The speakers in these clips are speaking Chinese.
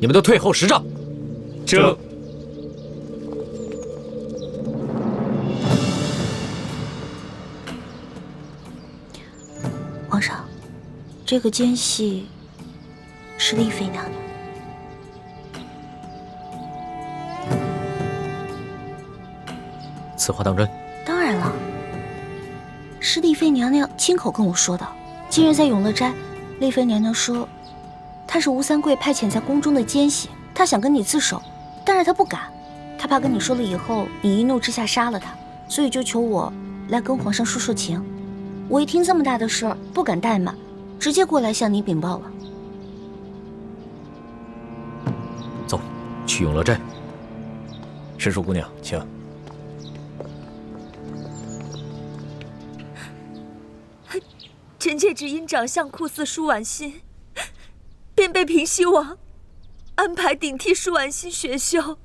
你们都退后10丈。这。皇上，这个奸细是丽妃娘娘。此话当真？当然了，是丽妃娘娘亲口跟我说的。今日在永乐斋，丽妃娘娘说，她是吴三桂派遣在宫中的奸细，她想跟你自首，但是她不敢，她怕跟你说了以后，你一怒之下杀了她，所以就求我来跟皇上说说情。我一听这么大的事儿，不敢怠慢，直接过来向你禀报了。走，去永乐斋。申叔姑娘，请。臣妾只因长相酷似舒婉心，便被平西王安排顶替舒婉心选修，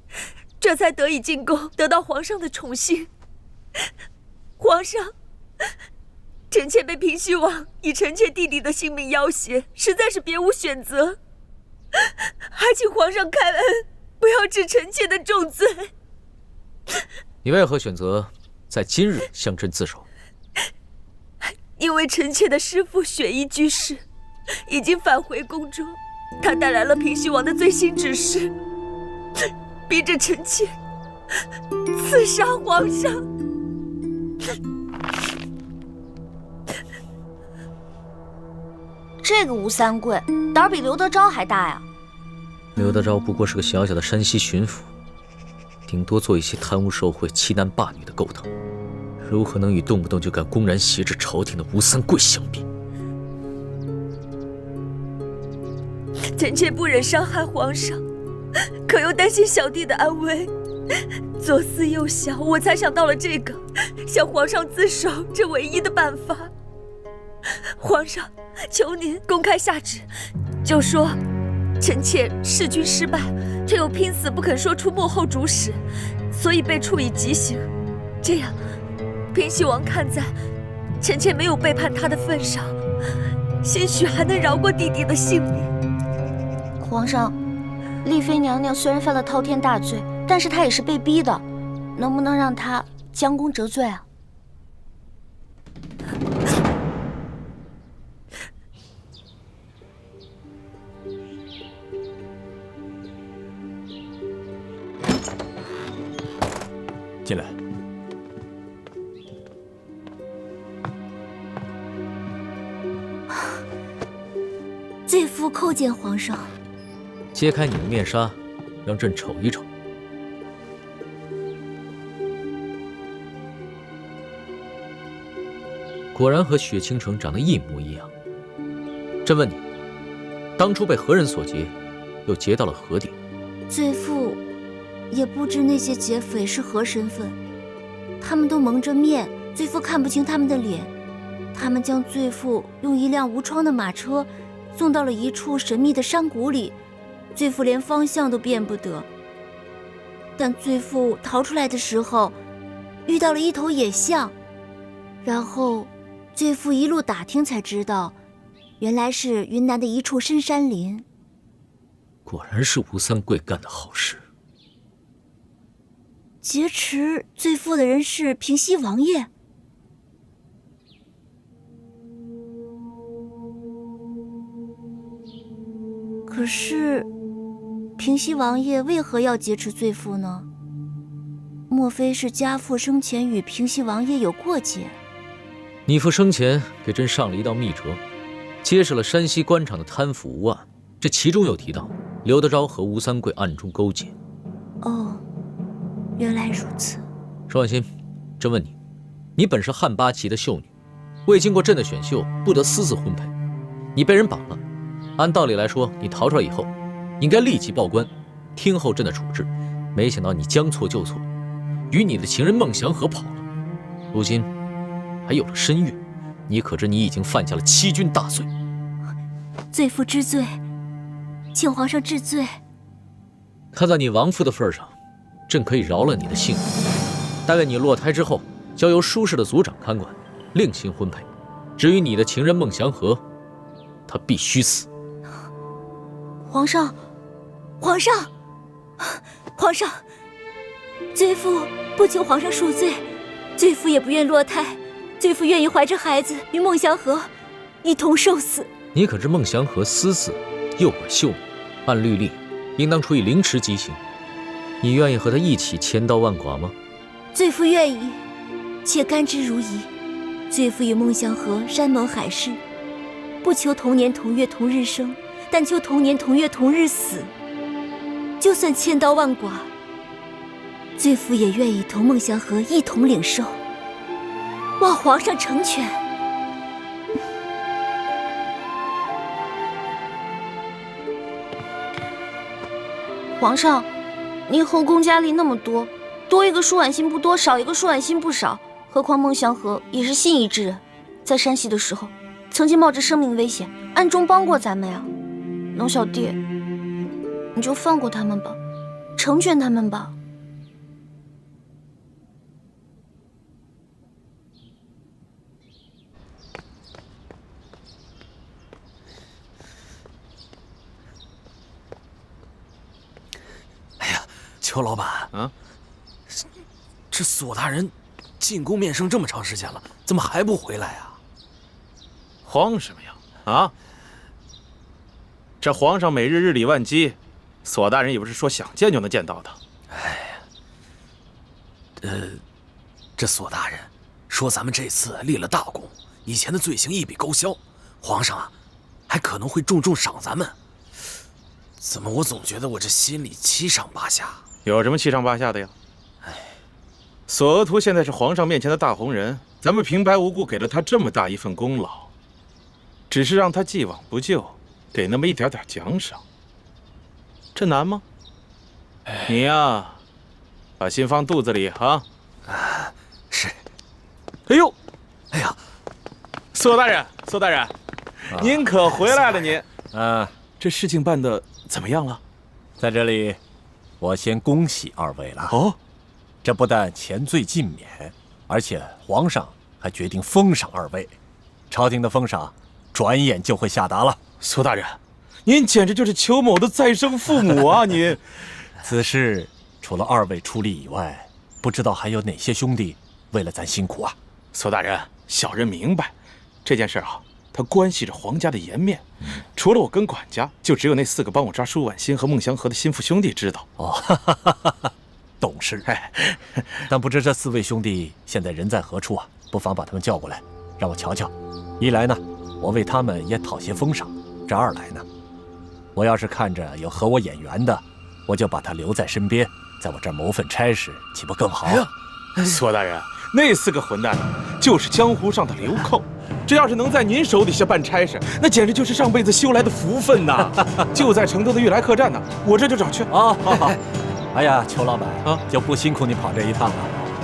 这才得以进宫，得到皇上的宠幸。皇上，臣妾被平西王以臣妾弟弟的性命要挟，实在是别无选择，还请皇上开恩，不要治臣妾的重罪。你为何选择在今日向朕自首？因为臣妾的师父雪衣居士已经返回宫中，他带来了平西王的最新指示，逼着臣妾刺杀皇上。这个吴三桂胆儿比刘德昭还大呀！刘德昭不过是个小小的山西巡抚，顶多做一些贪污受贿、欺男霸女的勾当，如何能与动不动就敢公然挟制朝廷的吴三桂相比？臣妾不忍伤害皇上，可又担心小弟的安危，左思右想，我才想到了这个，向皇上自首这唯一的办法。皇上，求您公开下旨，就说臣妾弑君失败，却又拼死不肯说出幕后主使，所以被处以极刑。这样，平西王看在臣妾没有背叛他的份上，兴许还能饶过弟弟的性命。皇上，丽妃娘娘虽然犯了滔天大罪，但是她也是被逼的，能不能让她将功折罪啊？进来。罪妇叩见皇上。揭开你的面纱，让朕瞅一瞅。果然和雪倾城长得一模一样。朕问你，当初被何人所劫，又劫到了何地？罪妇也不知那些劫匪是何身份，他们都蒙着面，罪妇看不清他们的脸。他们将罪妇用一辆无窗的马车送到了一处神秘的山谷里，罪妇连方向都辨不得。但罪妇逃出来的时候，遇到了一头野象，然后罪妇一路打听才知道，原来是云南的一处深山林。果然是吴三桂干的好事。劫持罪妇的人是平西王爷。可是，平西王爷为何要劫持罪妇呢？莫非是家父生前与平西王爷有过节？你父生前给朕上了一道密折，揭示了山西官场的贪腐无案，这其中有提到刘德昭和吴三桂暗中勾结。哦，原来如此。舒婉心，朕问你，你本是汉八旗的秀女，未经过朕的选秀，不得私自婚配，你被人绑了。按道理来说，你逃出来以后，应该立即报官，听候朕的处置。没想到你将错就错，与你的情人孟祥和跑了，如今还有了身孕，你可知你已经犯下了欺君大罪？罪妇知罪，请皇上治罪。看在你亡父的份上，朕可以饶了你的性命。待为你落胎之后，交由舒氏的族长看管，另行婚配。至于你的情人孟祥和，他必须死。皇上，皇上，皇上，罪妇不求皇上恕罪，罪妇也不愿落胎，罪妇愿意怀着孩子与孟祥和一同受死。你可知孟祥和私自诱拐秀女，按律例应当处以凌迟极刑。你愿意和他一起千刀万剐吗？罪妇愿意，且甘之如饴。罪妇与孟祥和山盟海誓，不求同年同月同日生，但求同年同月同日死。就算千刀万剐，罪妇也愿意同孟祥和一同领受。望皇上成全。皇上，您后宫佳丽那么多，多一个舒婉心不多，少一个舒婉心不少。何况孟祥和也是信义之人，在山西的时候，曾经冒着生命危险，暗中帮过咱们呀。龙小弟，你就放过他们吧，成全他们吧。哎呀，邱老板啊，这索大人进宫面圣这么长时间了，怎么还不回来啊？慌什么呀？啊！这皇上每日日理万机，索大人也不是说想见就能见到的。哎呀，这索大人说咱们这次立了大功，以前的罪行一笔勾销，皇上啊，还可能会重重赏咱们。怎么我总觉得我这心里七上八下？有什么七上八下的呀？索额图现在是皇上面前的大红人，咱们平白无故给了他这么大一份功劳，只是让他既往不咎，给那么一点点奖赏，这难吗？你呀，把心放肚子里啊！是。哎呦，哎呀，索大人，索大人，您可回来了您！这事情办得怎么样了？在这里，我先恭喜二位了。哦。这不但前罪尽免，而且皇上还决定封赏二位，朝廷的封赏转眼就会下达了。索大人，您简直就是裘某的再生父母啊！您，此事除了二位出力以外，不知道还有哪些兄弟为了咱辛苦啊？索大人，小人明白，这件事啊，它关系着皇家的颜面。除了我跟管家，就只有那4个帮我抓舒婉心和孟祥和的心腹兄弟知道。哦，懂事。但不知这4位兄弟现在人在何处啊？不妨把他们叫过来，让我瞧瞧。一来呢，我为他们也讨些封赏；这二来呢，我要是看着有和我眼缘的，我就把他留在身边，在我这儿谋份差事，岂不更好？索大人，那4个混蛋就是江湖上的流寇，这要是能在您手底下办差事，那简直就是上辈子修来的福分呐！就在成都的悦来客栈呢，我这就找去。好好好。哎呀，裘老板啊，就不辛苦你跑这一趟了。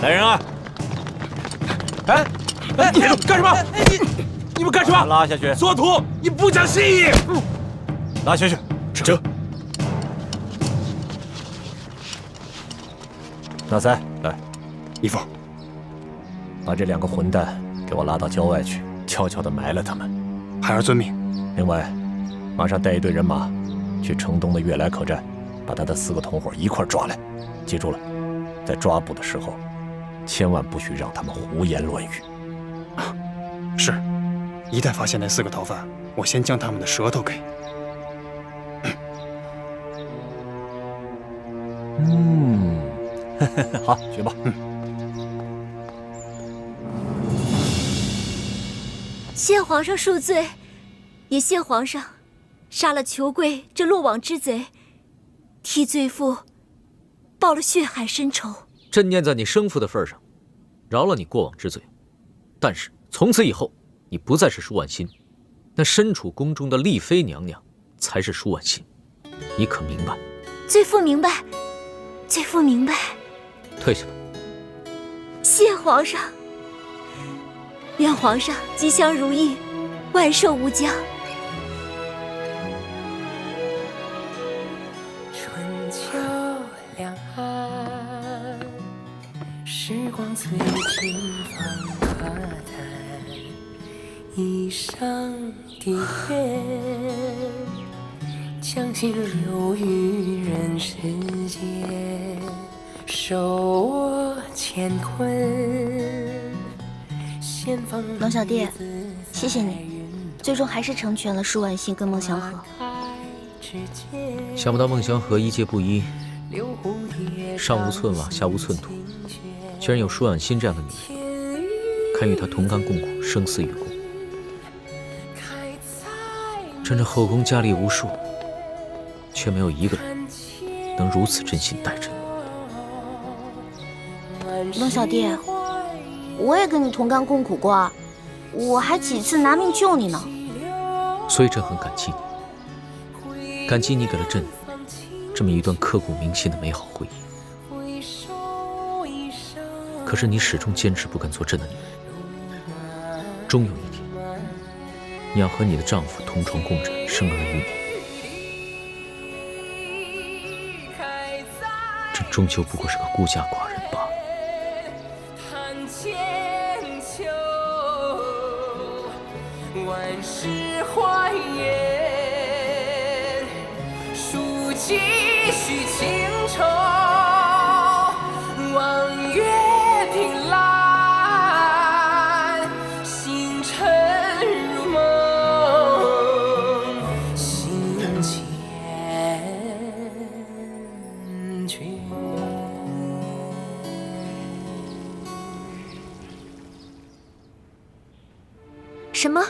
来人啊！哎，你干什么？你们干什么？拉下去！索图，你不讲信义！拉下去！这。纳塞，来，义父，把这2个混蛋给我拉到郊外去，悄悄地埋了他们。孩儿遵命。另外，马上带一队人马去城东的悦来客栈，把他的4个同伙一块抓来。记住了，在抓捕的时候，千万不许让他们胡言乱语。是，一旦发现那4个逃犯，我先将他们的舌头给。好，学吧。谢皇上恕罪，也谢皇上杀了裘贵这落网之贼，替罪妇报了血海深仇。朕念在你生父的份上，饶了你过往之罪。但是从此以后，你不再是舒婉心，那身处宫中的丽妃娘娘才是舒婉心，你可明白？罪妇明白，罪妇明白。退下吧。谢皇上，愿皇上吉祥如意，万寿无疆。春秋两岸，时光催尽芳华淡，一觞低月，将心留于人世间，受我乾坤。龙小弟，谢谢你，最终还是成全了舒婉欣跟孟祥和。想不到孟祥和一介布衣，上无寸瓦，下无寸土，居然有舒婉欣这样的女人，堪与她同甘共苦，生死与共。真这后宫佳丽无数，却没有一个人能如此真心待着你。龙小弟，我也跟你同甘共苦过啊，我还几次拿命救你呢。所以朕很感激你，感激你给了朕这么一段刻骨铭心的美好回忆。可是你始终坚持不肯做朕的女人，终有一天，你要和你的丈夫同床共枕，生儿育女。朕终究不过是个孤家寡人罢了。万事还原，数几许情愁，望月凭栏，星辰如梦，心缱绻。什么？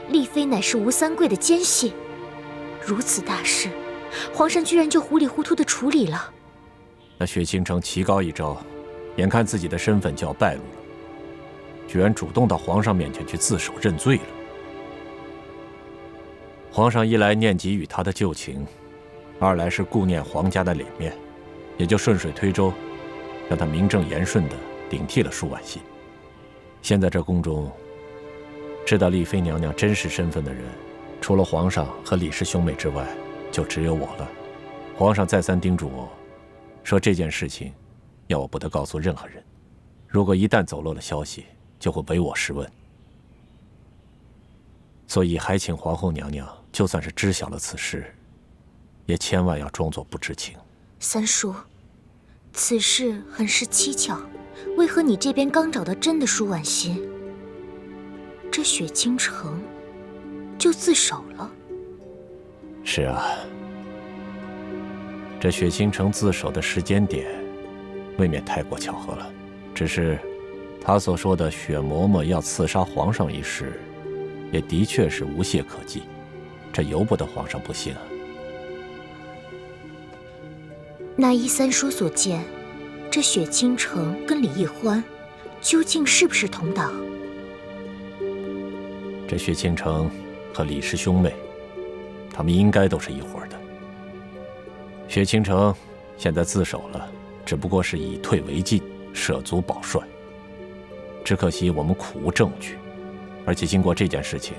丽妃乃是吴三桂的奸细，如此大事，皇上居然就糊里糊涂地处理了。那雪清城棋高一招，眼看自己的身份就要败露了，居然主动到皇上面前去自首认罪了。皇上一来念及与他的旧情，二来是顾念皇家的脸面，也就顺水推舟，让他名正言顺地顶替了舒婉欣。现在这宫中，知道丽妃娘娘真实身份的人，除了皇上和李氏兄妹之外，就只有我了。皇上再三叮嘱我，说这件事情要我不得告诉任何人，如果一旦走漏了消息，就会唯我是问。所以还请皇后娘娘，就算是知晓了此事，也千万要装作不知情。三叔，此事很是蹊跷，为何你这边刚找到真的舒婉欣，这雪清城就自首了？是啊，这雪清城自首的时间点，未免太过巧合了。只是，他所说的雪嬷嬷要刺杀皇上一事，也的确是无懈可击，这由不得皇上不信啊。那依三叔所见，这雪清城跟李易欢究竟是不是同党？这雪清城和李氏兄妹，他们应该都是一伙的。雪清城现在自首了，只不过是以退为进，涉足保帅。只可惜我们苦无证据，而且经过这件事情，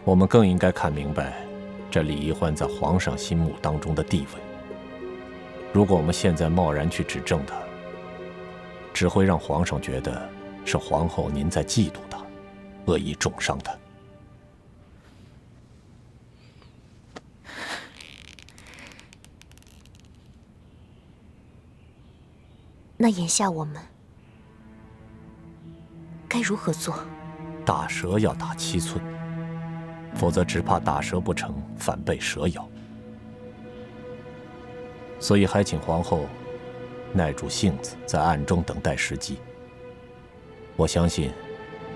我们更应该看明白这李易欢在皇上心目当中的地位。如果我们现在贸然去指证他，只会让皇上觉得是皇后您在嫉妒他，恶意重伤他。那眼下我们该如何做？大蛇要打7寸，否则只怕打蛇不成，反被蛇咬。所以还请皇后耐住性子，在暗中等待时机。我相信，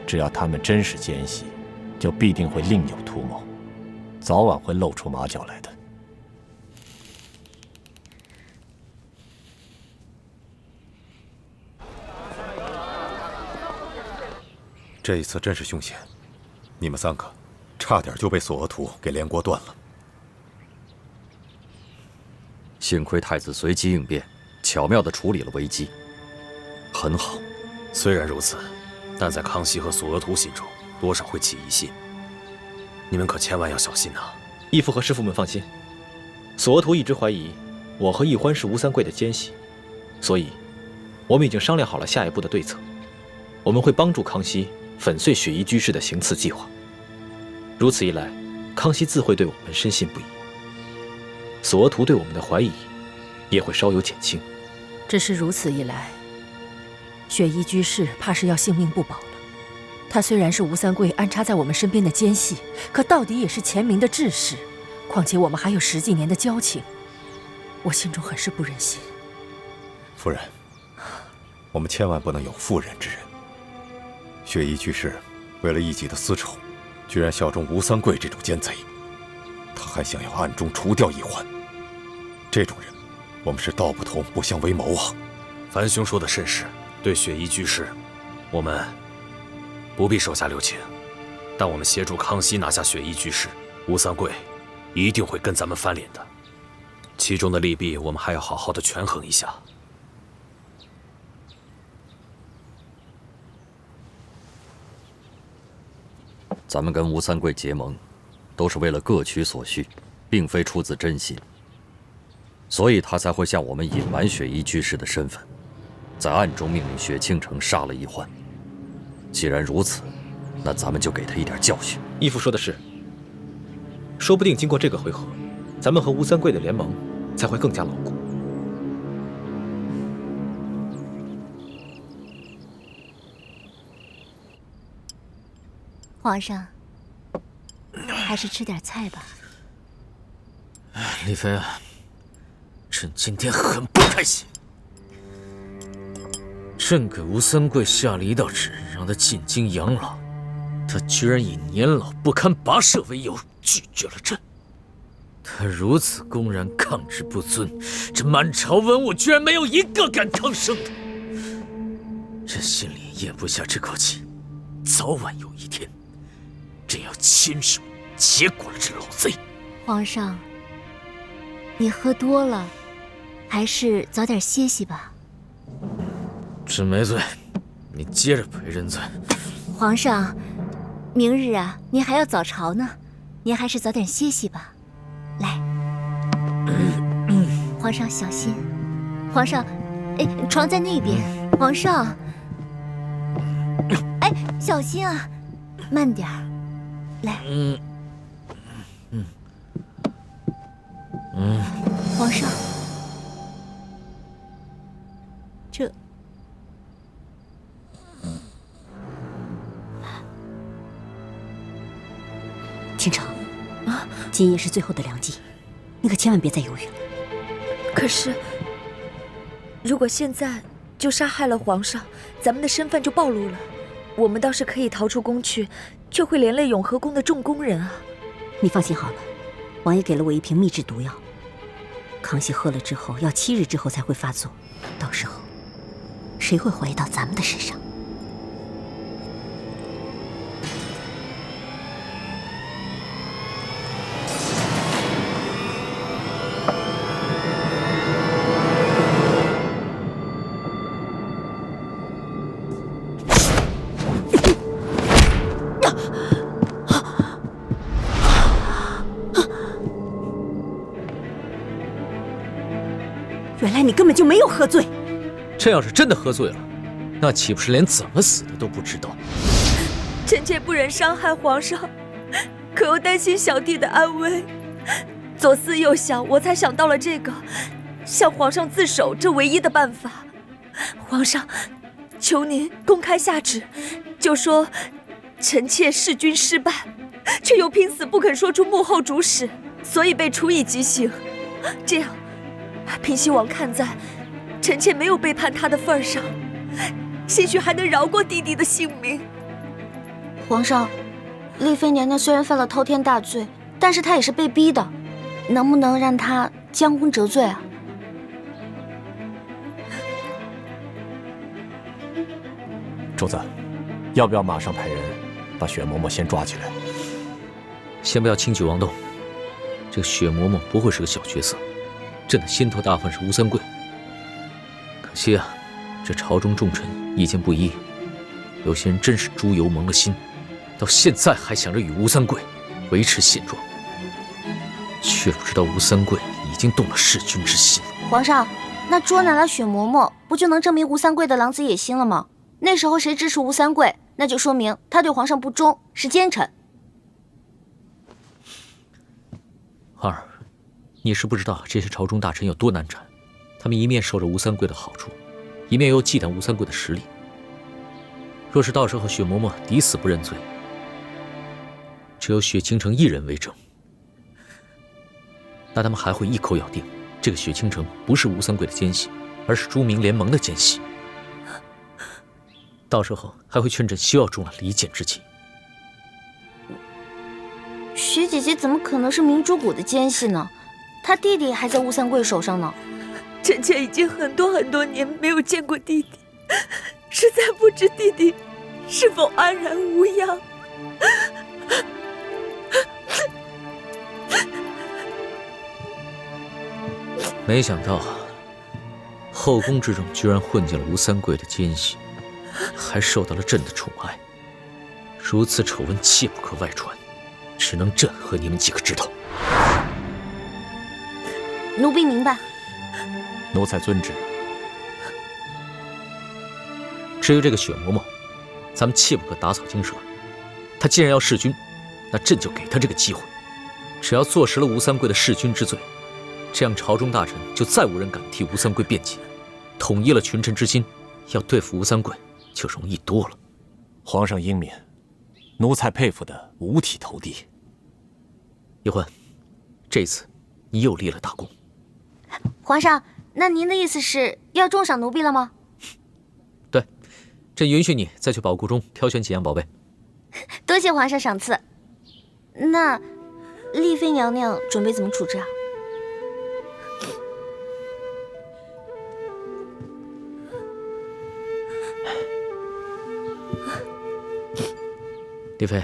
只要他们真是奸细，就必定会另有图谋，早晚会露出马脚来的。这一次真是凶险，你们3个差点就被索额图给连锅端了。幸亏太子随机应变，巧妙地处理了危机，很好。虽然如此，但在康熙和索额图心中，多少会起疑心。你们可千万要小心啊！义父和师父们放心，索额图一直怀疑我和易欢是吴三桂的奸细，所以我们已经商量好了下一步的对策。我们会帮助康熙粉碎雪夷居士的行刺计划。如此一来，康熙自会对我们深信不疑。索额图对我们的怀疑也会稍有减轻。只是如此一来，雪衣居士怕是要性命不保了。他虽然是吴三桂安插在我们身边的奸细，可到底也是前明的志士，况且我们还有10几年的交情，我心中很是不忍心。夫人，我们千万不能有妇人之仁。雪衣居士为了一己的私仇，居然效忠吴三桂这种奸贼，他还想要暗中除掉一环。这种人，我们是道不同不相为谋啊！樊兄说的甚是，对雪衣居士，我们不必手下留情，但我们协助康熙拿下雪衣居士，吴三桂一定会跟咱们翻脸的。其中的利弊，我们还要好好的权衡一下。咱们跟吴三桂结盟，都是为了各取所需，并非出自真心，所以他才会向我们隐瞒雪衣居士的身份，在暗中命令雪倾城杀了一欢。既然如此，那咱们就给他一点教训。义父说的是，说不定经过这个回合，咱们和吴三桂的联盟才会更加牢固。皇上，还是吃点菜吧。丽妃，朕今天很不开心。朕给吴三桂下了一道旨，让他进京养老，他居然以年老不堪跋涉为由拒绝了朕。他如此公然抗旨不遵，这满朝文武居然没有一个敢吭声的。朕心里咽不下这口气，早晚有一天，朕要亲手结果了这老贼。皇上，你喝多了，还是早点歇息吧。朕没醉，你接着陪朕醉。皇上，明日啊，您还要早朝呢，您还是早点歇息吧。来，皇上小心。皇上，哎，床在那边。皇上，哎，小心啊，慢点儿。来，皇上，这。倾城，啊，今夜是最后的良机，你可千万别再犹豫了。可是，如果现在就杀害了皇上，咱们的身份就暴露了，我们倒是可以逃出宫去，却会连累永和宫的众宫人啊。你放心好了，王爷给了我一瓶秘制毒药，康熙喝了之后要7日之后才会发作，到时候谁会怀疑到咱们的身上？原来你根本就没有喝醉。朕要是真的喝醉了，那岂不是连怎么死的都不知道？臣妾不忍伤害皇上，可又担心小弟的安危，左思右想，我才想到了这个，向皇上自首这唯一的办法。皇上，求您公开下旨，就说臣妾弑君失败，却又拼死不肯说出幕后主使，所以被处以极刑。这样，平西王看在臣妾没有背叛他的份上，兴许还能饶过弟弟的性命。皇上，丽妃娘娘虽然犯了滔天大罪，但是她也是被逼的，能不能让她将功折罪啊？主子，要不要马上派人把雪嬷嬷先抓起来？先不要轻举妄动，这个雪嬷嬷不会是个小角色，朕的心头大患是吴三桂。可惜啊，这朝中重臣意见不一，有些人真是猪油蒙了心，到现在还想着与吴三桂维持现状，却不知道吴三桂已经动了弑君之心。皇上，那捉拿了雪嬷嬷，不就能证明吴三桂的狼子野心了吗？那时候谁支持吴三桂，那就说明他对皇上不忠，是奸臣。儿，你是不知道这些朝中大臣有多难缠，他们一面受着吴三桂的好处，一面又忌惮吴三桂的实力。若是到时候雪嬷嬷抵死不认罪，只有雪倾城一人为证，那他们还会一口咬定这个雪倾城不是吴三桂的奸细，而是朱明联盟的奸细。到时候还会劝朕休要中了离间之计。雪姐姐怎么可能是明珠谷的奸细呢？她弟弟还在吴三桂手上呢。臣妾已经很多年没有见过弟弟，实在不知弟弟是否安然无恙。没想到后宫之中居然混进了吴三桂的奸细，还受到了朕的宠爱。如此丑闻切不可外传，只能朕和你们几个知道。奴婢明白。奴才遵旨。至于这个雪嬷嬷，咱们切不可打草惊蛇。她既然要弑君，那朕就给她这个机会。只要坐实了吴三桂的弑君之罪，这样朝中大臣就再无人敢替吴三桂辩解，统一了群臣之心，要对付吴三桂就容易多了。皇上英明，奴才佩服得五体投地。叶欢，这次你又立了大功。皇上，那您的意思是要重赏奴婢了吗？对，朕允许你再去宝库中挑选几样宝贝。多谢皇上赏赐。那丽妃娘娘准备怎么处置啊？丽妃，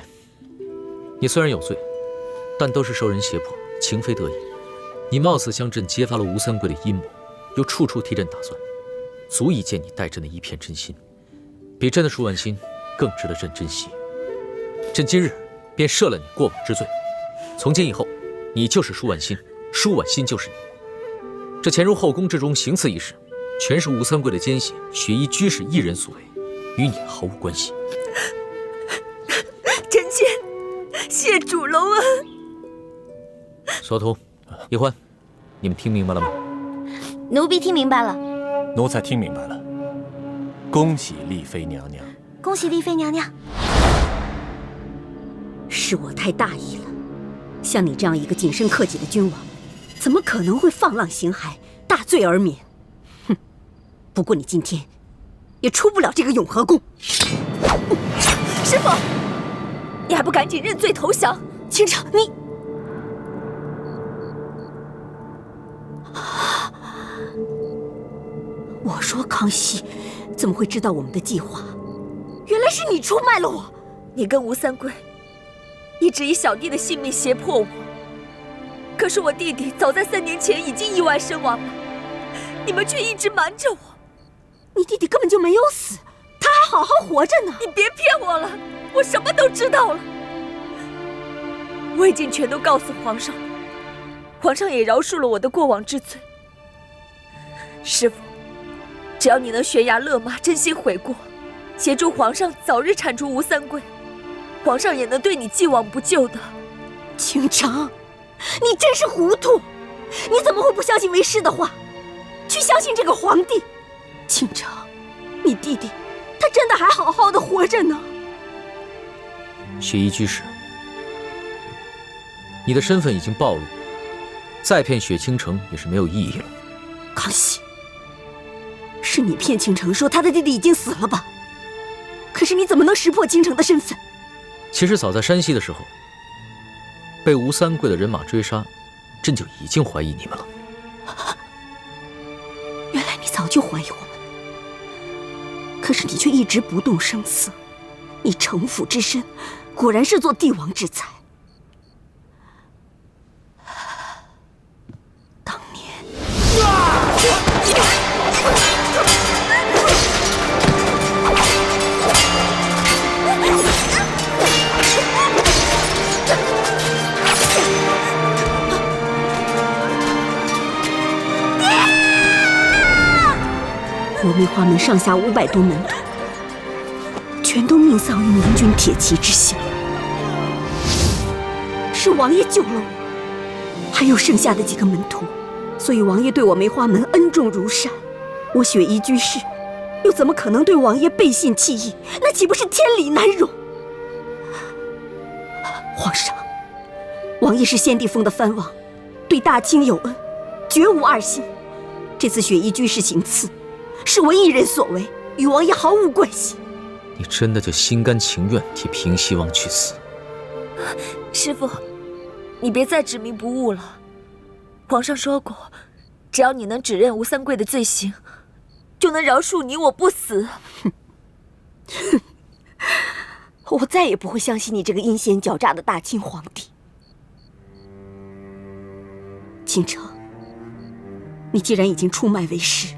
你虽然有罪，但都是受人胁迫，情非得已。你貌似向朕揭发了吴三桂的阴谋，又处处替朕打算，足以见你待朕的一片真心，比朕的舒婉心更值得朕珍惜。朕今日便赦了你过往之罪，从今以后，你就是舒婉心，舒婉心就是你。这潜入后宫之中行刺一事，全是吴三桂的奸细雪衣居士一人所为，与你毫无关系。臣妾谢主隆恩。所图、叶欢，你们听明白了吗？奴婢听明白了。奴才听明白了。恭喜丽妃娘娘！恭喜丽妃娘娘！是我太大意了，像你这样一个谨慎克己的君王，怎么可能会放浪形骸、大罪而免？哼！不过你今天也出不了这个永和宫。师父，你还不赶紧认罪投降？倾城，你……我说康熙怎么会知道我们的计划？原来是你出卖了我！你跟吴三桂一直以小弟的性命胁迫我，可是我弟弟早在3年前已经意外身亡了，你们却一直瞒着我。你弟弟根本就没有死，他还好好活着呢！你别骗我了，我什么都知道了，我已经全都告诉皇上了，皇上也饶恕了我的过往之罪。师父，只要你能悬崖勒马，真心悔过，协助皇上早日铲除吴三桂，皇上也能对你既往不咎的。倾城，你真是糊涂！你怎么会不相信为师的话，去相信这个皇帝？倾城，你弟弟他真的还好好的活着呢。雪衣居士，你的身份已经暴露，再骗雪倾城也是没有意义了。康熙，是你骗倾城说他的弟弟已经死了吧？可是你怎么能识破倾城的身份？其实早在山西的时候，被吴三桂的人马追杀，朕就已经怀疑你们了。原来你早就怀疑我们，可是你却一直不动声色。你城府之深，果然是做帝王之才。当年，我梅花门上下500多门徒，全都命丧于明军铁骑之下。是王爷救了我，还有剩下的几个门徒，所以王爷对我梅花门恩重如山。我雪衣居士又怎么可能对王爷背信弃义？那岂不是天理难容？皇上，王爷是先帝封的藩王，对大清有恩，绝无二心。这次雪衣居士行刺，是我一人所为，与王爷毫无关系。你真的就心甘情愿替平西王去死？师父，你别再执迷不悟了。皇上说过，只要你能指认吴三桂的罪行，就能饶恕你我不死。我再也不会相信你这个阴险狡诈的大清皇帝。倾城，你既然已经出卖为师，